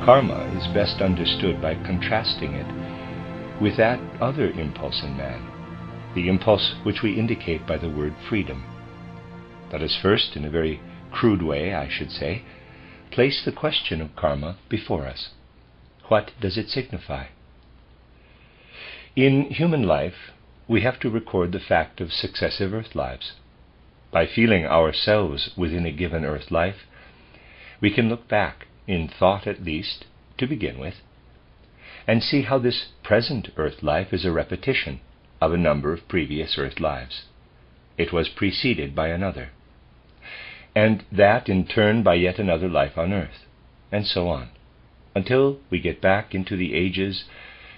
Karma is best understood by contrasting it with that other impulse in man, the impulse which we indicate by the word freedom. Let us first, in a very crude way, I should say, place the question of karma before us. What does it signify? In human life, we have to record the fact of successive earth lives. By feeling ourselves within a given earth life, we can look back, in thought at least, to begin with, and see how this present earth life is a repetition of a number of previous earth lives. It was preceded by another, and that in turn by yet another life on earth, and so on, until we get back into the ages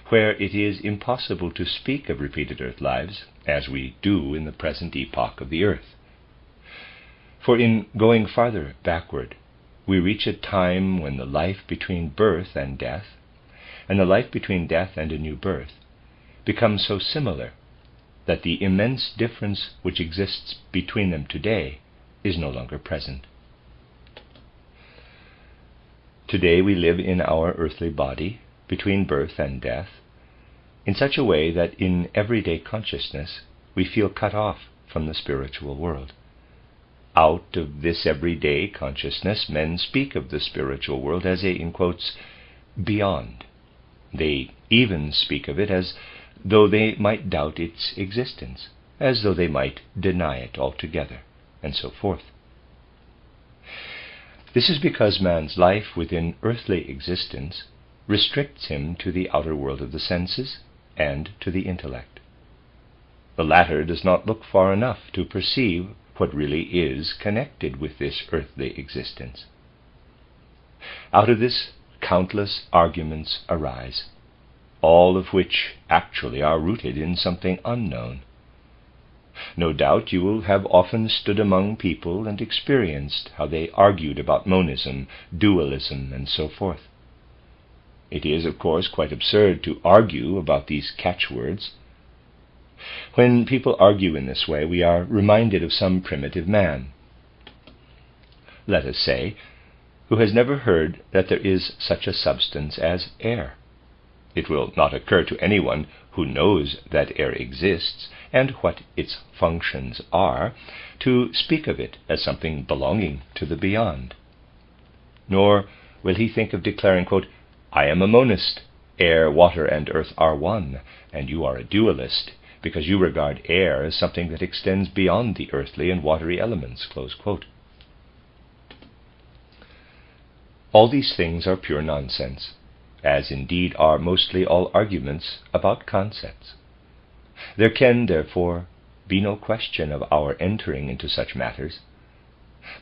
where it is impossible to speak of repeated earth lives, as we do in the present epoch of the earth. For in going farther backward, we reach a time when the life between birth and death, and the life between death and a new birth, becomes so similar that the immense difference which exists between them today is no longer present. Today we live in our earthly body, between birth and death, in such a way that in everyday consciousness we feel cut off from the spiritual world. Out of this everyday consciousness, men speak of the spiritual world as a, in quotes, beyond. They even speak of it as though they might doubt its existence, as though they might deny it altogether, and so forth. This is because man's life within earthly existence restricts him to the outer world of the senses and to the intellect. The latter does not look far enough to perceive what really is connected with this earthly existence. Out of this countless arguments arise, all of which actually are rooted in something unknown. No doubt you will have often stood among people and experienced how they argued about monism, dualism, and so forth. It is, of course, quite absurd to argue about these catchwords. When people argue in this way, we are reminded of some primitive man, let us say, who has never heard that there is such a substance as air. It will not occur to anyone who knows that air exists and what its functions are to speak of it as something belonging to the beyond. Nor will he think of declaring, quote, "I am a monist. Air, water, and earth are one, and you are a dualist, because you regard air as something that extends beyond the earthly and watery elements." Close quote. All these things are pure nonsense, as indeed are mostly all arguments about concepts. There can, therefore, be no question of our entering into such matters,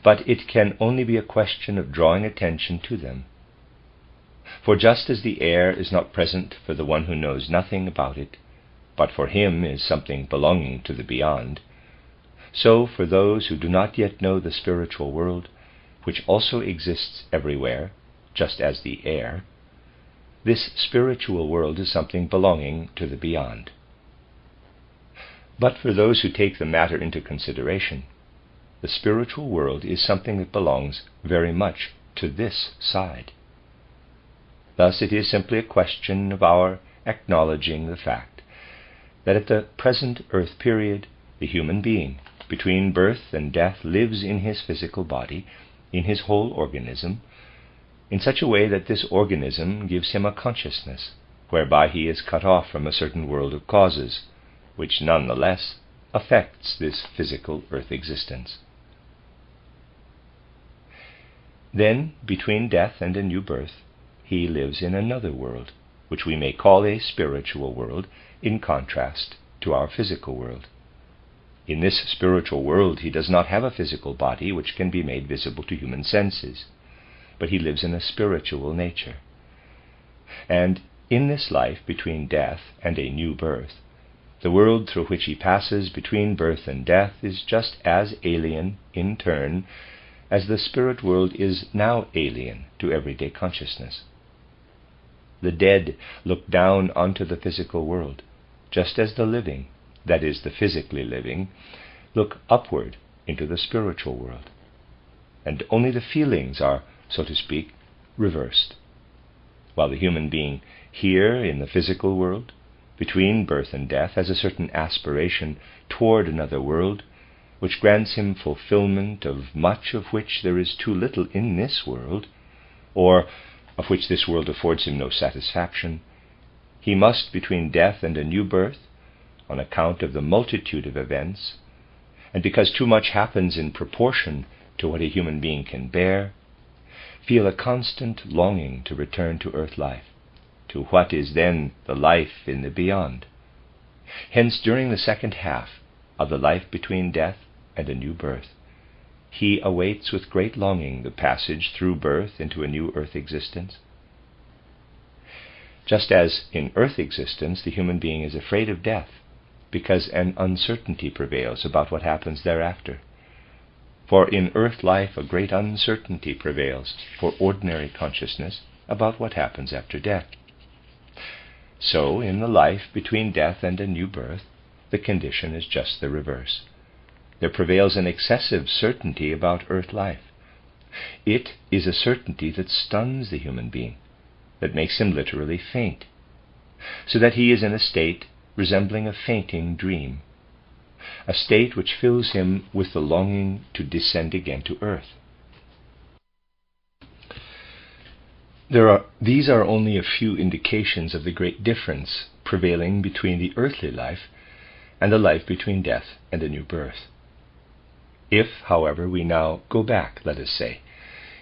but it can only be a question of drawing attention to them. For just as the air is not present for the one who knows nothing about it, but for him is something belonging to the beyond, so for those who do not yet know the spiritual world, which also exists everywhere, just as the air, this spiritual world is something belonging to the beyond. But for those who take the matter into consideration, the spiritual world is something that belongs very much to this side. Thus it is simply a question of our acknowledging the fact that at the present earth period, the human being, between birth and death, lives in his physical body, in his whole organism, in such a way that this organism gives him a consciousness, whereby he is cut off from a certain world of causes, which nonetheless affects this physical earth existence. Then, between death and a new birth, he lives in another world, which we may call a spiritual world, in contrast to our physical world. In this spiritual world he does not have a physical body which can be made visible to human senses, but he lives in a spiritual nature. And in this life between death and a new birth, the world through which he passes between birth and death is just as alien in turn as the spirit world is now alien to everyday consciousness. The dead look down onto the physical world, just as the living, that is, the physically living, look upward into the spiritual world. And only the feelings are, so to speak, reversed. while the human being here in the physical world, between birth and death, has a certain aspiration toward another world, which grants him fulfillment of much of which there is too little in this world, or of which this world affords him no satisfaction, he must, between death and a new birth, on account of the multitude of events, and because too much happens in proportion to what a human being can bear, feel a constant longing to return to earth life, to what is then the life in the beyond. Hence, during the second half of the life between death and a new birth, he awaits with great longing the passage through birth into a new earth existence. Just as in earth existence the human being is afraid of death, because an uncertainty prevails about what happens thereafter. For in earth life a great uncertainty prevails for ordinary consciousness about what happens after death. So in the life between death and a new birth, the condition is just the reverse. There prevails an excessive certainty about earth life. It is a certainty that stuns the human being, that makes him literally faint, so that he is in a state resembling a fainting dream, a state which fills him with the longing to descend again to earth. These are only a few indications of the great difference prevailing between the earthly life and the life between death and a new birth. If, however, we now go back, let us say,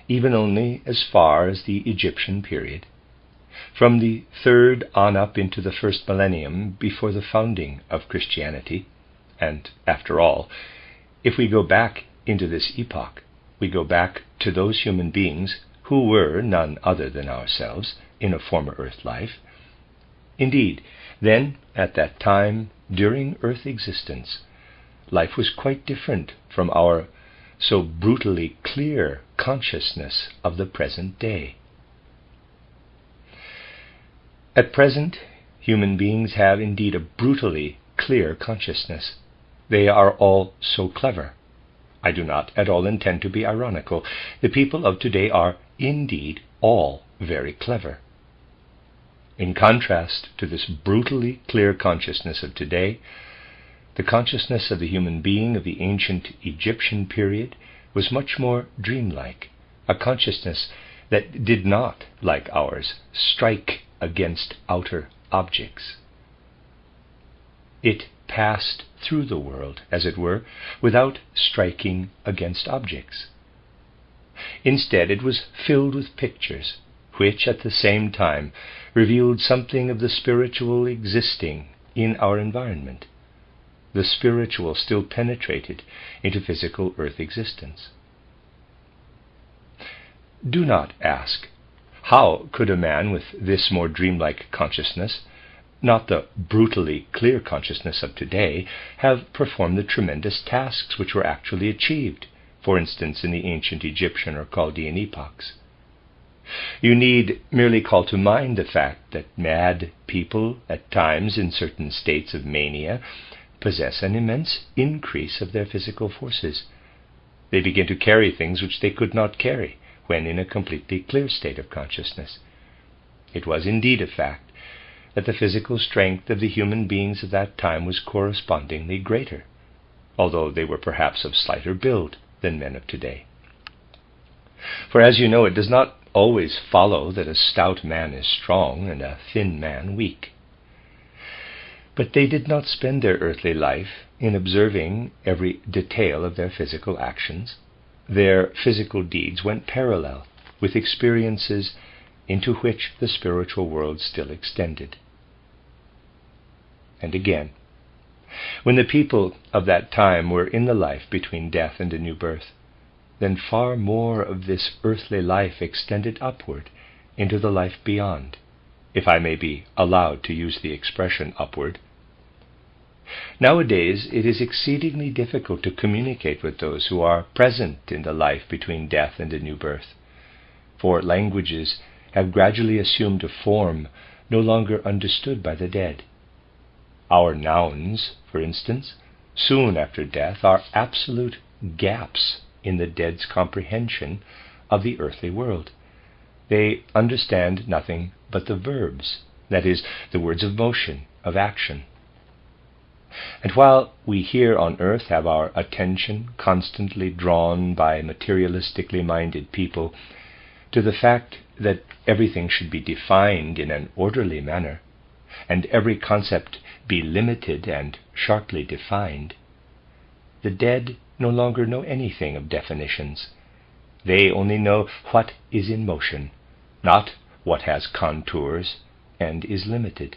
even only as far as the Egyptian period, from the third on up into the first millennium before the founding of Christianity, and after all, if we go back into this epoch, we go back to those human beings who were none other than ourselves in a former earth life. Indeed, then, at that time, during earth existence, life was quite different from our so brutally clear consciousness of the present day. At present, human beings have indeed a brutally clear consciousness. They are all so clever. I do not at all intend to be ironical. The people of today are indeed all very clever. In contrast to this brutally clear consciousness of today, the consciousness of the human being of the ancient Egyptian period was much more dreamlike, a consciousness that did not, like ours, strike against outer objects. It passed through the world, as it were, without striking against objects. Instead, it was filled with pictures, which at the same time revealed something of the spiritual existing in our environment. The spiritual still penetrated into physical earth existence. Do not ask, how could a man with this more dreamlike consciousness, not the brutally clear consciousness of today, have performed the tremendous tasks which were actually achieved, for instance, in the ancient Egyptian or Chaldean epochs? You need merely call to mind the fact that mad people, at times in certain states of mania, possess an immense increase of their physical forces. They begin to carry things which they could not carry when in a completely clear state of consciousness. It was indeed a fact that the physical strength of the human beings of that time was correspondingly greater, although they were perhaps of slighter build than men of today. For as you know, it does not always follow that a stout man is strong and a thin man weak. But they did not spend their earthly life in observing every detail of their physical actions. Their physical deeds went parallel with experiences into which the spiritual world still extended. And again, when the people of that time were in the life between death and a new birth, then far more of this earthly life extended upward into the life beyond, if I may be allowed to use the expression upward. Nowadays it is exceedingly difficult to communicate with those who are present in the life between death and a new birth, for languages have gradually assumed a form no longer understood by the dead. Our nouns, for instance, soon after death are absolute gaps in the dead's comprehension of the earthly world. they understand nothing but the verbs, that is, the words of motion, of action. And while we here on earth have our attention constantly drawn by materialistically minded people to the fact that everything should be defined in an orderly manner, and every concept be limited and sharply defined, the dead no longer know anything of definitions. They only know what is in motion, not what has contours and is limited.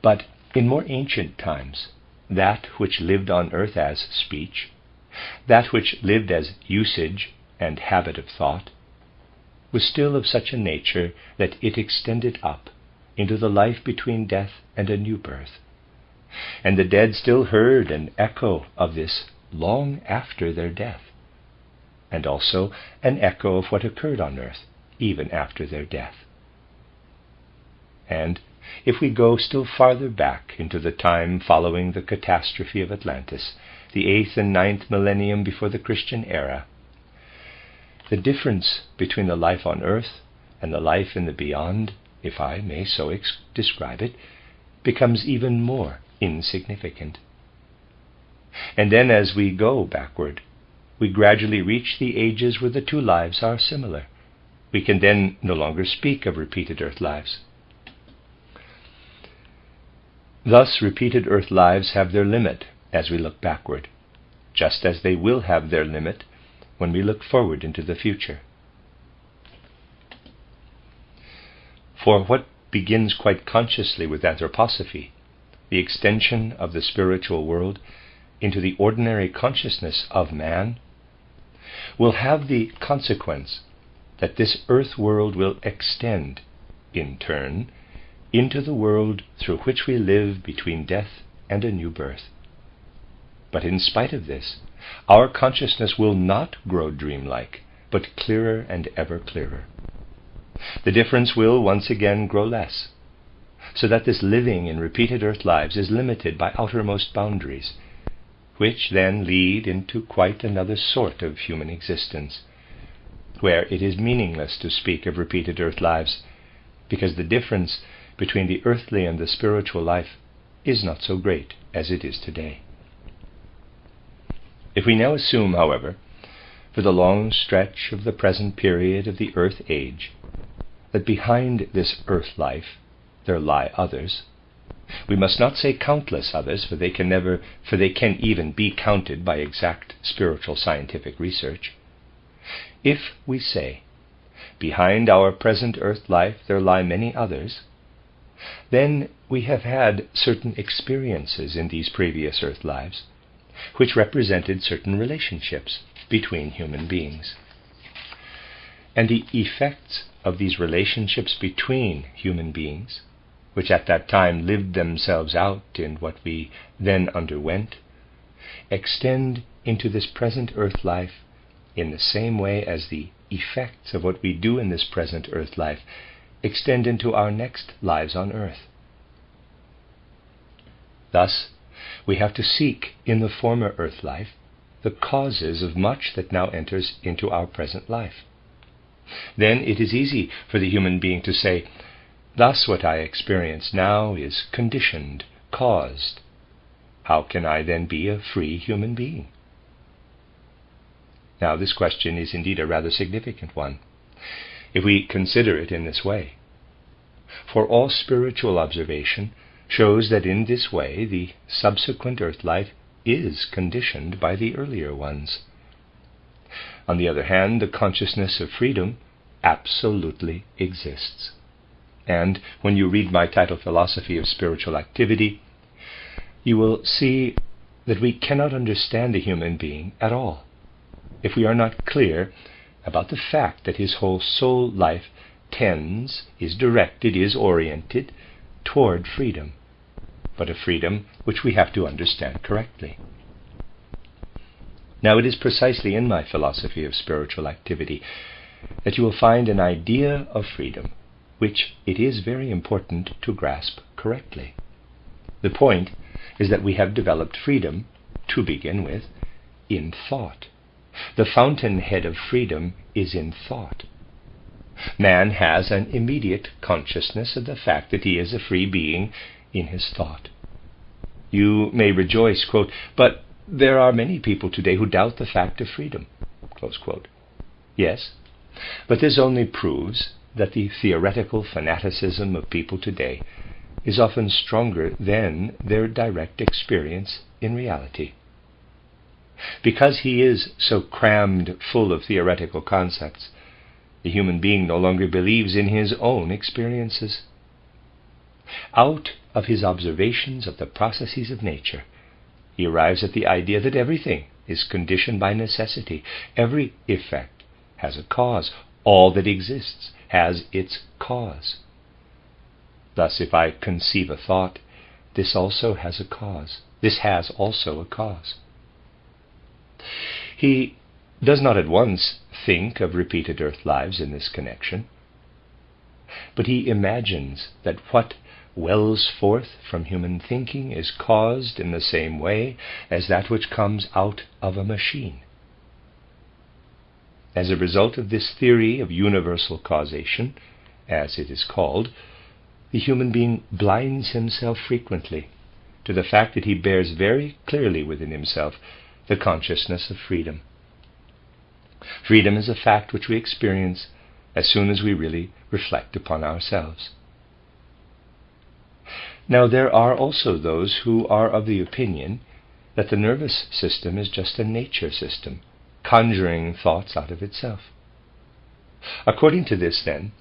But in more ancient times, that which lived on earth as speech, that which lived as usage and habit of thought, was still of such a nature that it extended up into the life between death and a new birth. And the dead still heard an echo of this long after their death, and also an echo of what occurred on earth even after their death. And if we go still farther back into the time following the catastrophe of Atlantis, the 8th and 9th millennium before the Christian era, the difference between the life on earth and the life in the beyond, if I may so describe it, becomes even more insignificant. And then as we go backward, we gradually reach the ages where the two lives are similar. We can then no longer speak of repeated earth lives. Thus, repeated earth lives have their limit as we look backward, just as they will have their limit when we look forward into the future. For what begins quite consciously with anthroposophy, the extension of the spiritual world into the ordinary consciousness of man, will have the consequence that this earth world will extend, in turn, into the world through which we live between death and a new birth. But in spite of this, our consciousness will not grow dreamlike, but clearer and ever clearer. The difference will once again grow less, so that this living in repeated earth lives is limited by outermost boundaries, which then lead into quite another sort of human existence, where it is meaningless to speak of repeated earth lives, because the difference between the earthly and the spiritual life is not so great as it is today. If we now assume, however, for the long stretch of the present period of the earth age, that behind this earth life there lie others, we must not say countless others, for they can even be counted by exact spiritual scientific research. If we say, behind our present earth life there lie many others, then we have had certain experiences in these previous earth lives, which represented certain relationships between human beings. And the effects of these relationships between human beings, which at that time lived themselves out in what we then underwent, extend into this present earth life in the same way as the effects of what we do in this present earth life extend into our next lives on earth. Thus, we have to seek in the former earth life the causes of much that now enters into our present life. Then it is easy for the human being to say, thus what I experience now is conditioned, caused. How can I then be a free human being? Now this question is indeed a rather significant one, if we consider it in this way. For all spiritual observation shows that in this way the subsequent earth life is conditioned by the earlier ones. On the other hand, the consciousness of freedom absolutely exists. And when you read my title, Philosophy of Spiritual Activity, you will see that we cannot understand the human being at all if we are not clear about the fact that his whole soul life tends, is directed, is oriented toward freedom, but a freedom which we have to understand correctly. Now it is precisely in my Philosophy of Spiritual Activity that you will find an idea of freedom which it is very important to grasp correctly. The point is that we have developed freedom, to begin with, in thought, The fountainhead of freedom is in thought. Man has an immediate consciousness of the fact that he is a free being in his thought. You may rejoice, quote, "But there are many people today who doubt the fact of freedom," close quote. Yes, but this only proves that the theoretical fanaticism of people today is often stronger than their direct experience in reality. Because he is so crammed full of theoretical concepts, the human being no longer believes in his own experiences. Out of his observations of the processes of nature, he arrives at the idea that everything is conditioned by necessity. Every effect has a cause. All that exists has its cause. Thus, if I conceive a thought, this also has a cause. This has also a cause. He does not at once think of repeated earth lives in this connection, but he imagines that what wells forth from human thinking is caused in the same way as that which comes out of a machine. As a result of this theory of universal causation, as it is called, the human being blinds himself frequently to the fact that he bears very clearly within himself the consciousness of freedom. Freedom is a fact which we experience as soon as we really reflect upon ourselves. Now, there are also those who are of the opinion that the nervous system is just a nature system, conjuring thoughts out of itself. According to this, then,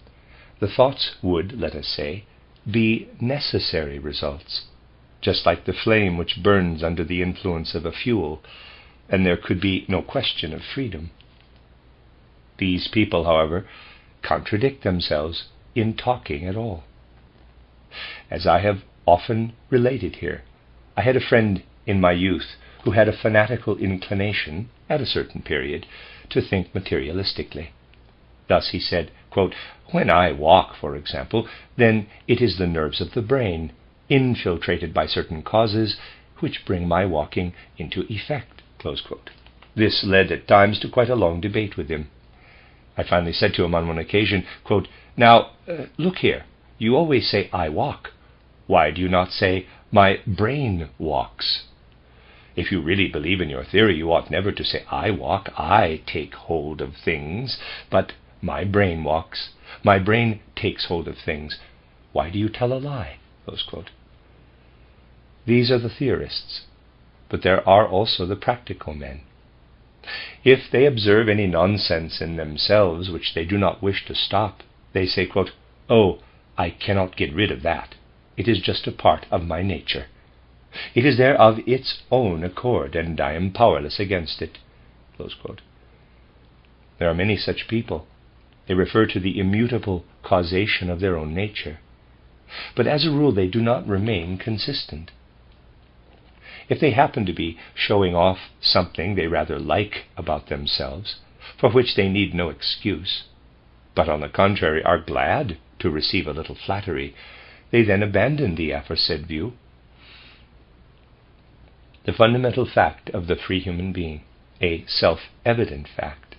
the thoughts would, let us say, be necessary results, just like the flame which burns under the influence of a fuel, and there could be no question of freedom. These people, however, contradict themselves in talking at all. As I have often related here, I had a friend in my youth who had a fanatical inclination, at a certain period, to think materialistically. Thus he said, quote, "When I walk, for example, then it is the nerves of the brain, infiltrated by certain causes, which bring my walking into effect." Close quote. This led at times to quite a long debate with him. I finally said to him on one occasion, quote, "Now, look here, you always say, 'I walk.' Why do you not say, 'My brain walks'? If you really believe in your theory, you ought never to say, 'I walk, I take hold of things,' but 'my brain walks, my brain takes hold of things.' Why do you tell a lie?" Close quote. These are the theorists, but there are also the practical men. If they observe any nonsense in themselves which they do not wish to stop, they say, quote, "Oh, I cannot get rid of that. It is just a part of my nature. It is there of its own accord, and I am powerless against it." Close quote. There are many such people. They refer to the immutable causation of their own nature. But as a rule, they do not remain consistent. If they happen to be showing off something they rather like about themselves, for which they need no excuse, but on the contrary are glad to receive a little flattery, they then abandon the aforesaid view. The fundamental fact of the free human being, a self-evident fact,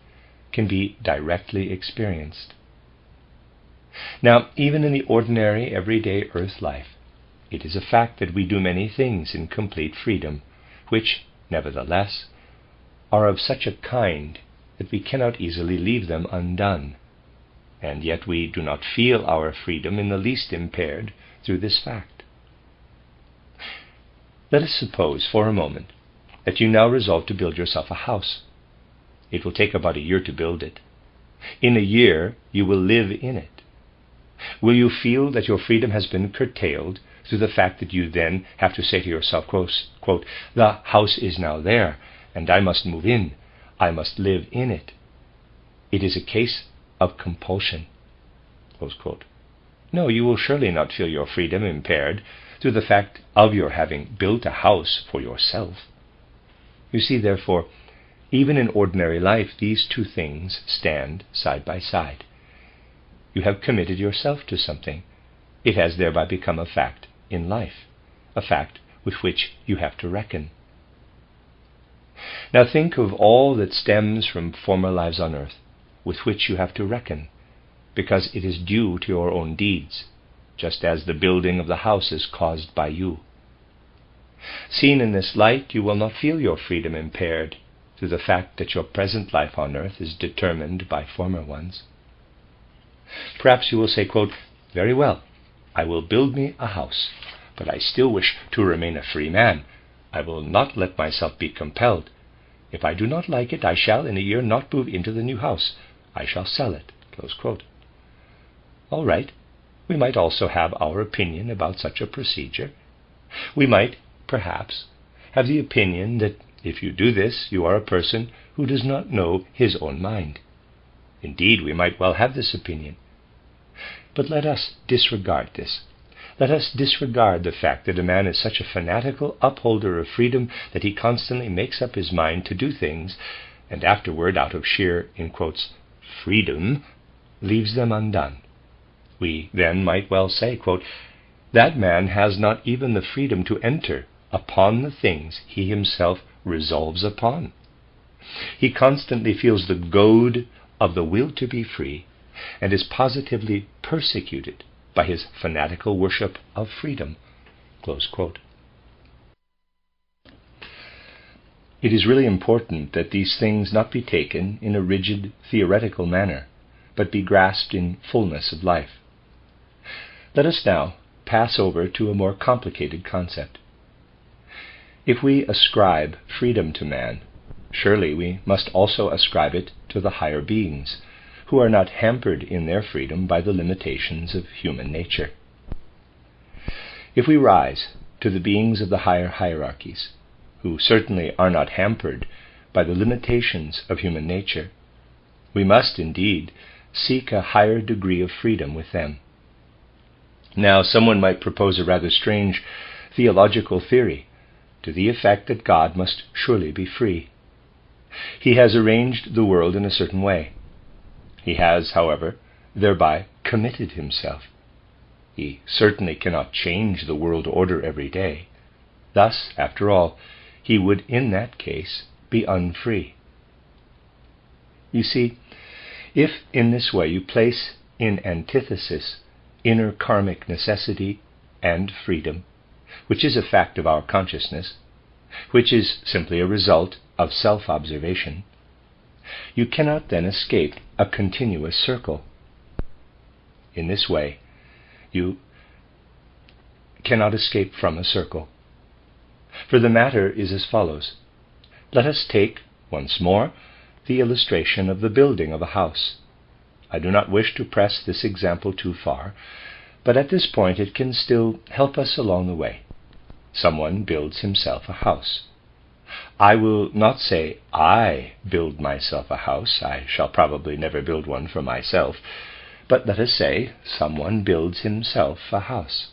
can be directly experienced. Now, even in the ordinary, everyday earth life, it is a fact that we do many things in complete freedom, which, nevertheless, are of such a kind that we cannot easily leave them undone, and yet we do not feel our freedom in the least impaired through this fact. Let us suppose for a moment that you now resolve to build yourself a house. It will take about a year to build it. In a year you will live in it. Will you feel that your freedom has been curtailed through the fact that you then have to say to yourself, quote, "The house is now there, and I must move in. I must live in it. It is a case of compulsion." Close quote. No, you will surely not feel your freedom impaired through the fact of your having built a house for yourself. You see, therefore, even in ordinary life, these two things stand side by side. You have committed yourself to something. It has thereby become a fact in life, a fact with which you have to reckon. Now think of all that stems from former lives on earth, with which you have to reckon, because it is due to your own deeds, just as the building of the house is caused by you. Seen in this light, you will not feel your freedom impaired through the fact that your present life on earth is determined by former ones. Perhaps you will say, quote, "Very well, I will build me a house, but I still wish to remain a free man. I will not let myself be compelled. If I do not like it, I shall in a year not move into the new house. I shall sell it." Close quote. All right, we might also have our opinion about such a procedure. We might, perhaps, have the opinion that if you do this, you are a person who does not know his own mind. Indeed, we might well have this opinion. But let us disregard this. Let us disregard the fact that a man is such a fanatical upholder of freedom that he constantly makes up his mind to do things, and afterward, out of sheer, in quotes, freedom, leaves them undone. We then might well say, quote, "That man has not even the freedom to enter upon the things he himself resolves upon. He constantly feels the goad of the will to be free, and is positively persecuted by his fanatical worship of freedom." Close quote. It is really important that these things not be taken in a rigid theoretical manner, but be grasped in fullness of life. Let us now pass over to a more complicated concept. If we ascribe freedom to man, surely we must also ascribe it to the higher beings, who are not hampered in their freedom by the limitations of human nature. If we rise to the beings of the higher hierarchies, who certainly are not hampered by the limitations of human nature, we must indeed seek a higher degree of freedom with them. Now, someone might propose a rather strange theological theory to the effect that God must surely be free. He has arranged the world in a certain way. He has, however, thereby committed himself. He certainly cannot change the world order every day. Thus, after all, he would in that case be unfree. You see, if in this way you place in antithesis inner karmic necessity and freedom, which is a fact of our consciousness, which is simply a result of self-observation, you cannot then escape a continuous circle. In this way, you cannot escape from a circle. For the matter is as follows. Let us take, once more, the illustration of the building of a house. I do not wish to press this example too far, but at this point it can still help us along the way. Someone builds himself a house. I will not say, I build myself a house. I shall probably never build one for myself. But let us say, someone builds himself a house.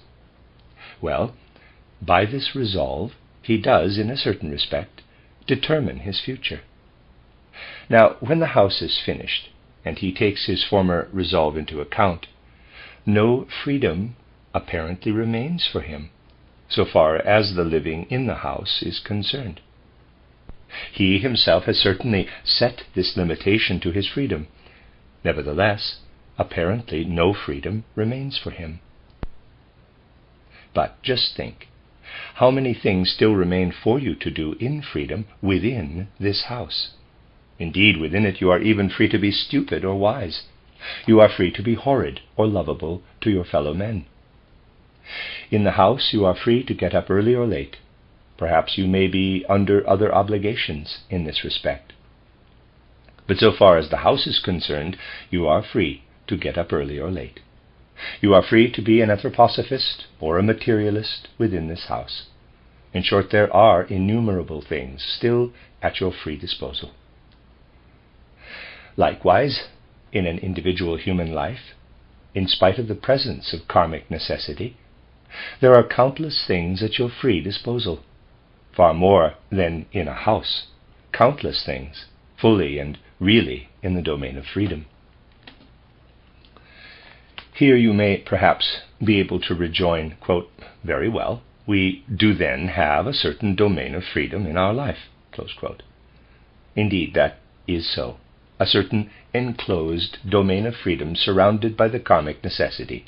Well, by this resolve, he does, in a certain respect, determine his future. Now, when the house is finished, and he takes his former resolve into account, no freedom apparently remains for him, so far as the living in the house is concerned. He himself has certainly set this limitation to his freedom. Nevertheless, apparently no freedom remains for him. But just think, how many things still remain for you to do in freedom within this house? Indeed, within it you are even free to be stupid or wise. You are free to be horrid or lovable to your fellow men. In the house you are free to get up early or late. Perhaps you may be under other obligations in this respect. But so far as the house is concerned, you are free to get up early or late. You are free to be an anthroposophist or a materialist within this house. In short, there are innumerable things still at your free disposal. Likewise, in an individual human life, in spite of the presence of karmic necessity, there are countless things at your free disposal. Far more than in a house, countless things, fully and really in the domain of freedom. Here you may perhaps be able to rejoin, quote, "Very well, we do then have a certain domain of freedom in our life," close quote. Indeed, that is so. A certain enclosed domain of freedom surrounded by the karmic necessity.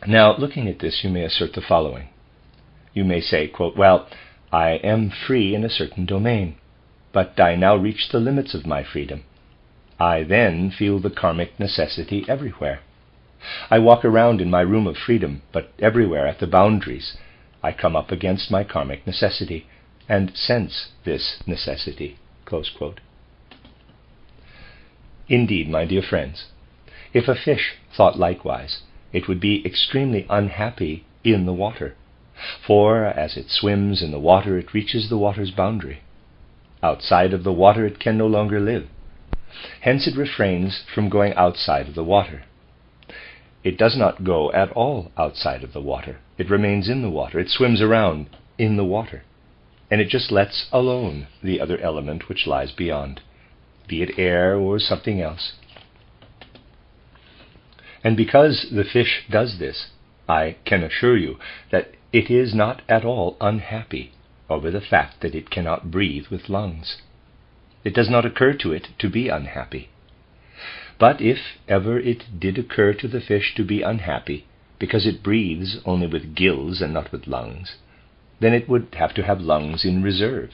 Now, looking at this, you may assert the following. You may say, quote, well, I am free in a certain domain, but I now reach the limits of my freedom. I then feel the karmic necessity everywhere. I walk around in my room of freedom, but everywhere at the boundaries I come up against my karmic necessity and sense this necessity. Close quote. Indeed, my dear friends, if a fish thought likewise, it would be extremely unhappy in the water, for as it swims in the water, it reaches the water's boundary. Outside of the water, it can no longer live. Hence it refrains from going outside of the water. It does not go at all outside of the water. It remains in the water. It swims around in the water. And it just lets alone the other element which lies beyond, be it air or something else. And because the fish does this, I can assure you that it is not at all unhappy over the fact that it cannot breathe with lungs. It does not occur to it to be unhappy. But if ever it did occur to the fish to be unhappy, because it breathes only with gills and not with lungs, then it would have to have lungs in reserve.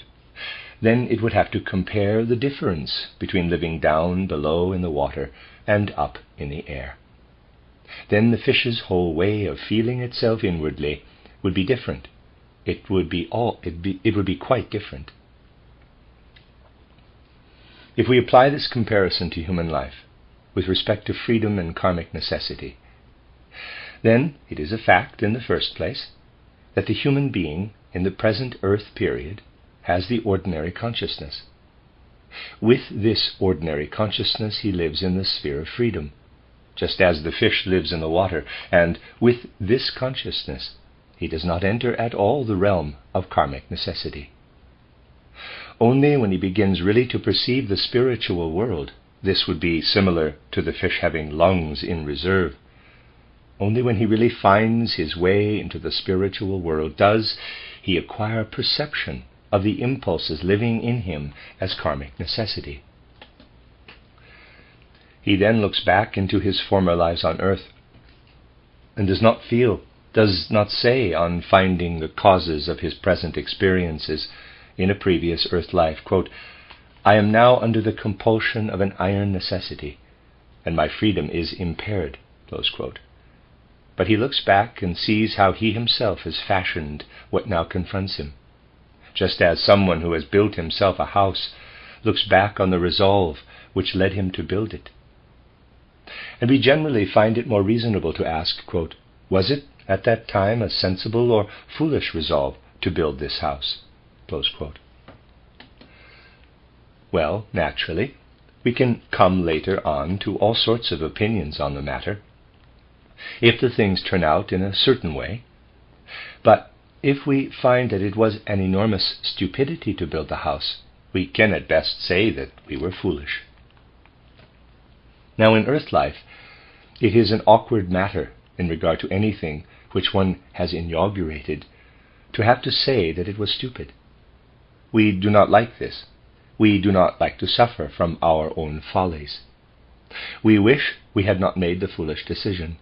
Then it would have to compare the difference between living down below in the water and up in the air. Then the fish's whole way of feeling itself inwardly would be different. It would be quite different. If we apply this comparison to human life with respect to freedom and karmic necessity, then it is a fact, in the first place, that the human being in the present earth period has the ordinary consciousness. With this ordinary consciousness he lives in the sphere of freedom, just as the fish lives in the water, and with this consciousness he does not enter at all the realm of karmic necessity. Only when he begins really to perceive the spiritual world, this would be similar to the fish having lungs in reserve. Only when he really finds his way into the spiritual world does he acquire perception of the impulses living in him as karmic necessity. He then looks back into his former lives on earth and does not say on finding the causes of his present experiences in a previous earth life, quote, I am now under the compulsion of an iron necessity, and my freedom is impaired, close quote. But he looks back and sees how he himself has fashioned what now confronts him, just as someone who has built himself a house looks back on the resolve which led him to build it. And we generally find it more reasonable to ask, quote, was it at that time a sensible or foolish resolve to build this house? Close quote. Well, naturally, we can come later on to all sorts of opinions on the matter, if the things turn out in a certain way. But if we find that it was an enormous stupidity to build the house, we can at best say that we were foolish. Now, in earth life, it is an awkward matter in regard to anything which one has inaugurated to have to say that it was stupid. We do not like this. We do not like to suffer from our own follies. We wish we had not made the foolish decision.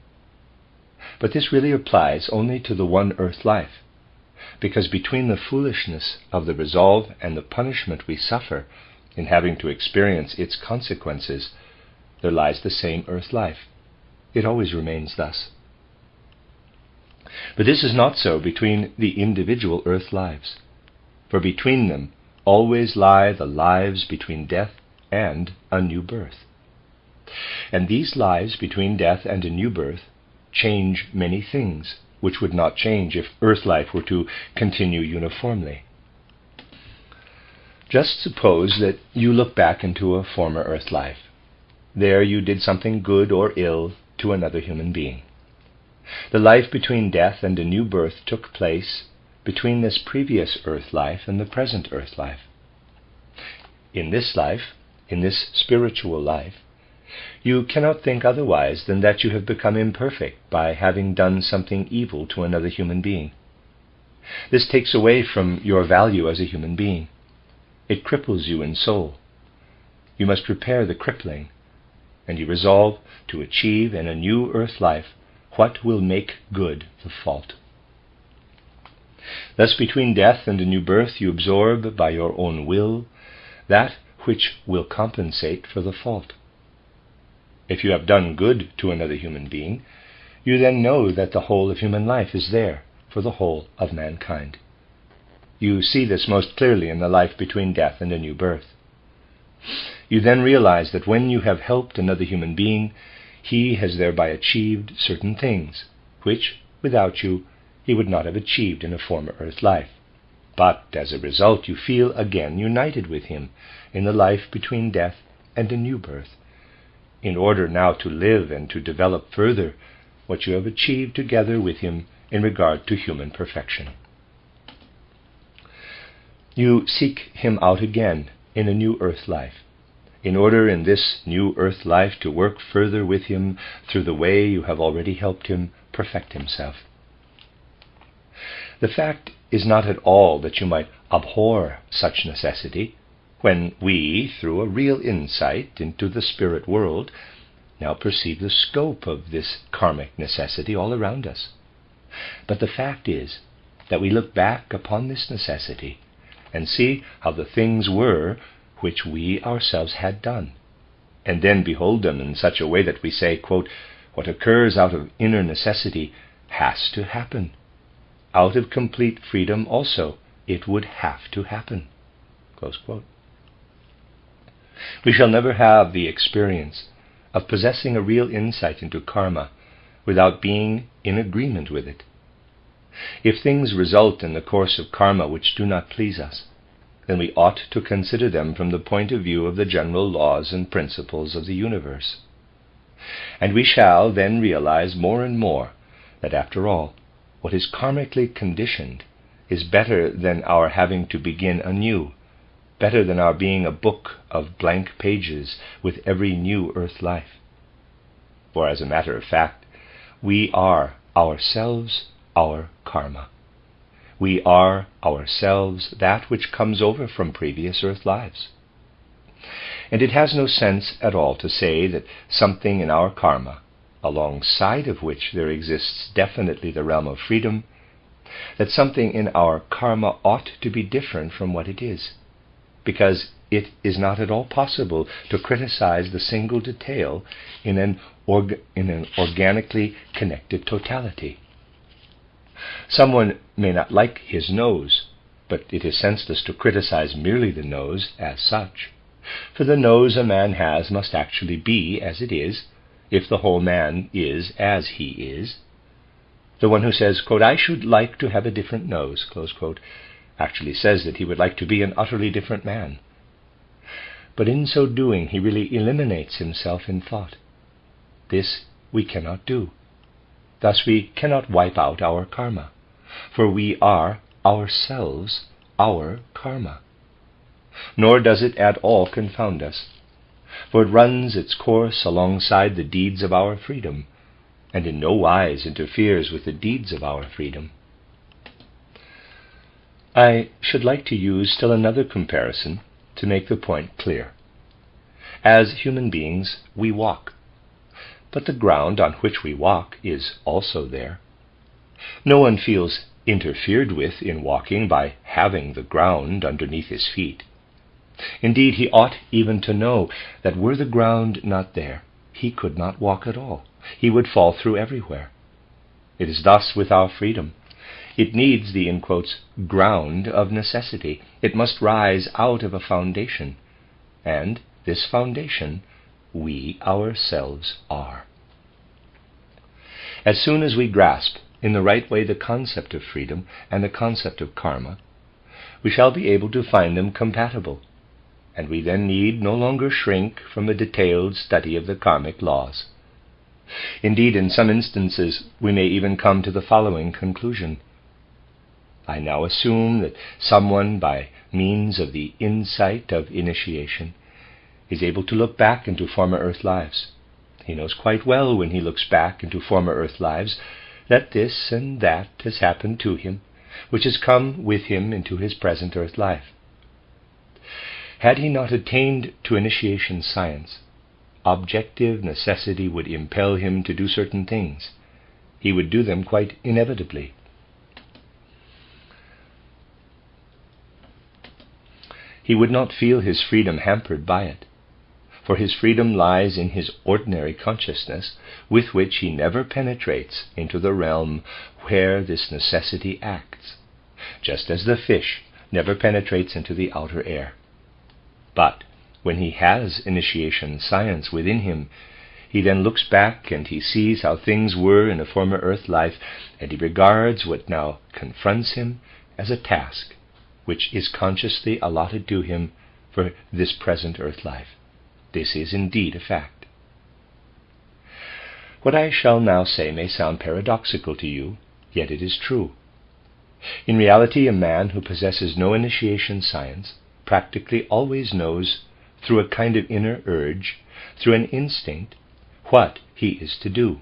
But this really applies only to the one earth life, because between the foolishness of the resolve and the punishment we suffer in having to experience its consequences, there lies the same earth life. It always remains thus. But this is not so between the individual earth lives, for between them always lie the lives between death and a new birth. And these lives between death and a new birth change many things which would not change if earth life were to continue uniformly. Just suppose that you look back into a former earth life. There you did something good or ill to another human being. The life between death and a new birth took place between this previous earth life and the present earth life. In this life, in this spiritual life, you cannot think otherwise than that you have become imperfect by having done something evil to another human being. This takes away from your value as a human being. it cripples you in soul. You must repair the crippling, and you resolve to achieve in a new earth life what will make good the fault. Thus between death and a new birth you absorb by your own will that which will compensate for the fault. If you have done good to another human being, you then know that the whole of human life is there for the whole of mankind. You see this most clearly in the life between death and a new birth. You then realize that when you have helped another human being, he has thereby achieved certain things, which, without you, he would not have achieved in a former earth life. But as a result, you feel again united with him in the life between death and a new birth, in order now to live and to develop further what you have achieved together with him in regard to human perfection. You seek him out again in a new earth life, in order in this new earth life to work further with him through the way you have already helped him perfect himself. The fact is not at all that you might abhor such necessity, when we, through a real insight into the spirit world, now perceive the scope of this karmic necessity all around us. But the fact is that we look back upon this necessity and see how the things were which we ourselves had done, and then behold them in such a way that we say, quote, what occurs out of inner necessity has to happen. Out of complete freedom also it would have to happen. Close quote. We shall never have the experience of possessing a real insight into karma without being in agreement with it. If things result in the course of karma which do not please us, then we ought to consider them from the point of view of the general laws and principles of the universe. And we shall then realize more and more that after all, what is karmically conditioned is better than our having to begin anew, better than our being a book of blank pages with every new earth life. For as a matter of fact, we are ourselves our karma. We are ourselves that which comes over from previous earth lives. And it has no sense at all to say that something in our karma, alongside of which there exists definitely the realm of freedom, that something in our karma ought to be different from what it is, because it is not at all possible to criticize the single detail in an organically connected totality. Someone may not like his nose, but it is senseless to criticize merely the nose as such, for the nose a man has must actually be as it is, if the whole man is as he is. The one who says, quote, I should like to have a different nose, close quote, actually says that he would like to be an utterly different man. But in so doing, he really eliminates himself in thought. This we cannot do. Thus we cannot wipe out our karma, for we are ourselves our karma. Nor does it at all confound us, for it runs its course alongside the deeds of our freedom, and in no wise interferes with the deeds of our freedom. I should like to use still another comparison to make the point clear. As human beings, we walk, but the ground on which we walk is also there. No one feels interfered with in walking by having the ground underneath his feet. Indeed, he ought even to know that were the ground not there, he could not walk at all. He would fall through everywhere. It is thus with our freedom. It needs the, in quotes, ground of necessity. It must rise out of a foundation, and this foundation we ourselves are. As soon as we grasp in the right way the concept of freedom and the concept of karma, we shall be able to find them compatible, and we then need no longer shrink from a detailed study of the karmic laws. Indeed, in some instances, we may even come to the following conclusion. I now assume that someone, by means of the insight of initiation, is able to look back into former earth lives. He knows quite well when he looks back into former earth lives that this and that has happened to him, which has come with him into his present earth life. Had he not attained to initiation science, objective necessity would impel him to do certain things. He would do them quite inevitably. He would not feel his freedom hampered by it, for his freedom lies in his ordinary consciousness, with which he never penetrates into the realm where this necessity acts, just as the fish never penetrates into the outer air. But when he has initiation science within him, he then looks back and he sees how things were in a former earth life, and he regards what now confronts him as a task which is consciously allotted to him for this present earth life. This is indeed a fact. What I shall now say may sound paradoxical to you, yet it is true. In reality, a man who possesses no initiation science practically always knows, through a kind of inner urge, through an instinct, what he is to do.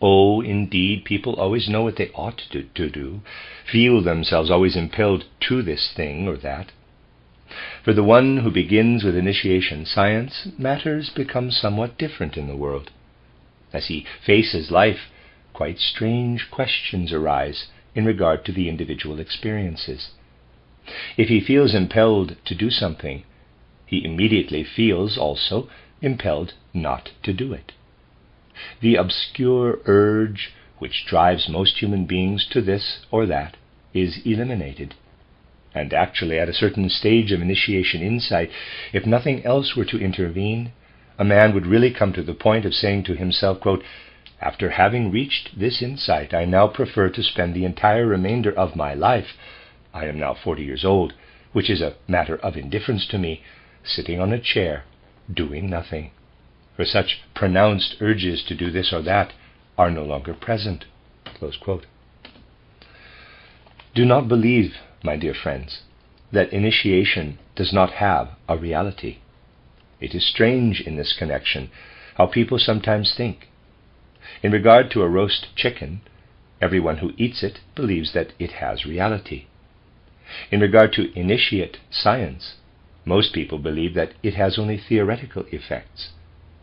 Oh, indeed, people always know what they ought to do, feel themselves always impelled to this thing or that. For the one who begins with initiation science, matters become somewhat different in the world. As he faces life, quite strange questions arise in regard to the individual experiences. If he feels impelled to do something, he immediately feels also impelled not to do it. The obscure urge which drives most human beings to this or that is eliminated. And actually, at a certain stage of initiation insight, if nothing else were to intervene, a man would really come to the point of saying to himself, quote, "After having reached this insight, I now prefer to spend the entire remainder of my life, I am now 40 years old, which is a matter of indifference to me, sitting on a chair, doing nothing. For such pronounced urges to do this or that are no longer present." Close quote. Do not believe, my dear friends, that initiation does not have a reality. It is strange in this connection how people sometimes think. In regard to a roast chicken, everyone who eats it believes that it has reality. In regard to initiate science, most people believe that it has only theoretical effects.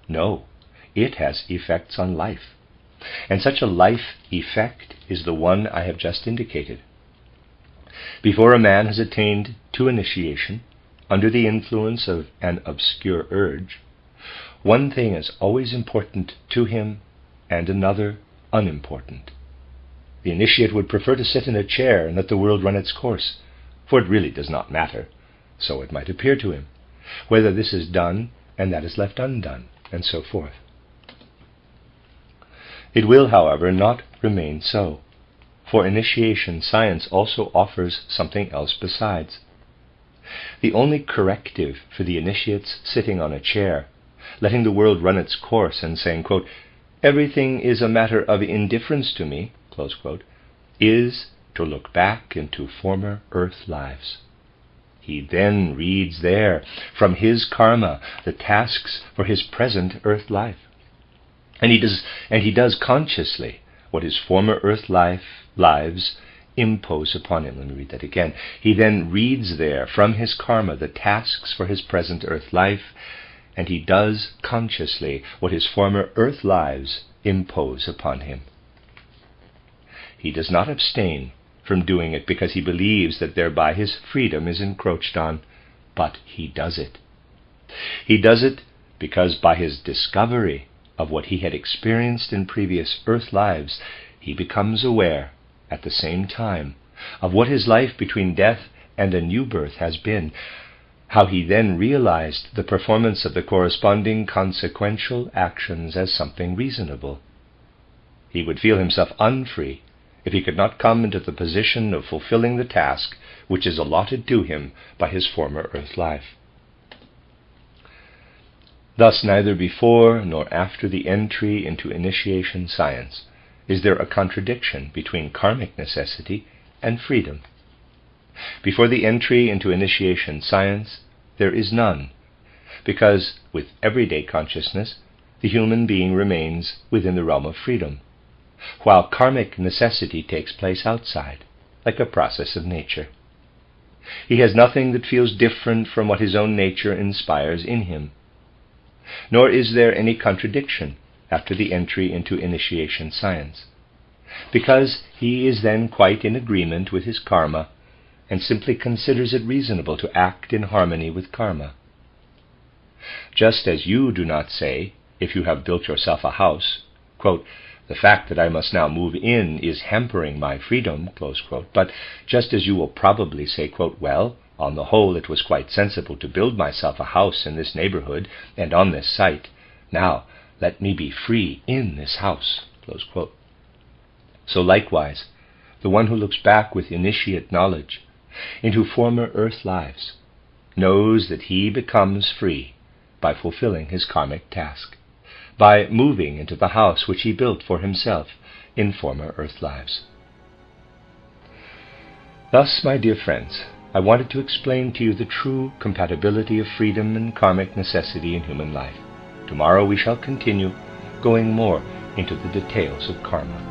No, it has effects on life. And such a life effect is the one I have just indicated. Before a man has attained to initiation, under the influence of an obscure urge, one thing is always important to him and another unimportant. The initiate would prefer to sit in a chair and let the world run its course, for it really does not matter, so it might appear to him, whether this is done and that is left undone, and so forth. It will, however, not remain so, for initiation science also offers something else besides. The only corrective for the initiates sitting on a chair, letting the world run its course and saying, quote, "Everything is a matter of indifference to me," close quote, is to look back into former earth lives. He then reads there, from his karma, the tasks for his present earth life. And he does consciously what his former earth lives impose upon him. Let me read that again. He then reads there, from his karma, the tasks for his present earth life, and he does consciously what his former earth lives impose upon him. He does not abstain from doing it because he believes that thereby his freedom is encroached on, but he does it. He does it because by his discovery of what he had experienced in previous earth lives, he becomes aware, at the same time, of what his life between death and a new birth has been, how he then realized the performance of the corresponding consequential actions as something reasonable. He would feel himself unfree if he could not come into the position of fulfilling the task which is allotted to him by his former earth life. Thus, neither before nor after the entry into initiation science is there a contradiction between karmic necessity and freedom. Before the entry into initiation science, there is none, because with everyday consciousness, the human being remains within the realm of freedom, while karmic necessity takes place outside, like a process of nature. He has nothing that feels different from what his own nature inspires in him. Nor is there any contradiction after the entry into initiation science, because he is then quite in agreement with his karma and simply considers it reasonable to act in harmony with karma. Just as you do not say, if you have built yourself a house, quote, "The fact that I must now move in is hampering my freedom," close quote, but just as you will probably say, quote, "Well, on the whole it was quite sensible to build myself a house in this neighborhood and on this site. Now let me be free in this house," close quote. So likewise, the one who looks back with initiate knowledge into former earth lives knows that he becomes free by fulfilling his karmic task, by moving into the house which he built for himself in former earth lives. Thus, my dear friends, I wanted to explain to you the true compatibility of freedom and karmic necessity in human life. Tomorrow we shall continue, going more into the details of karma.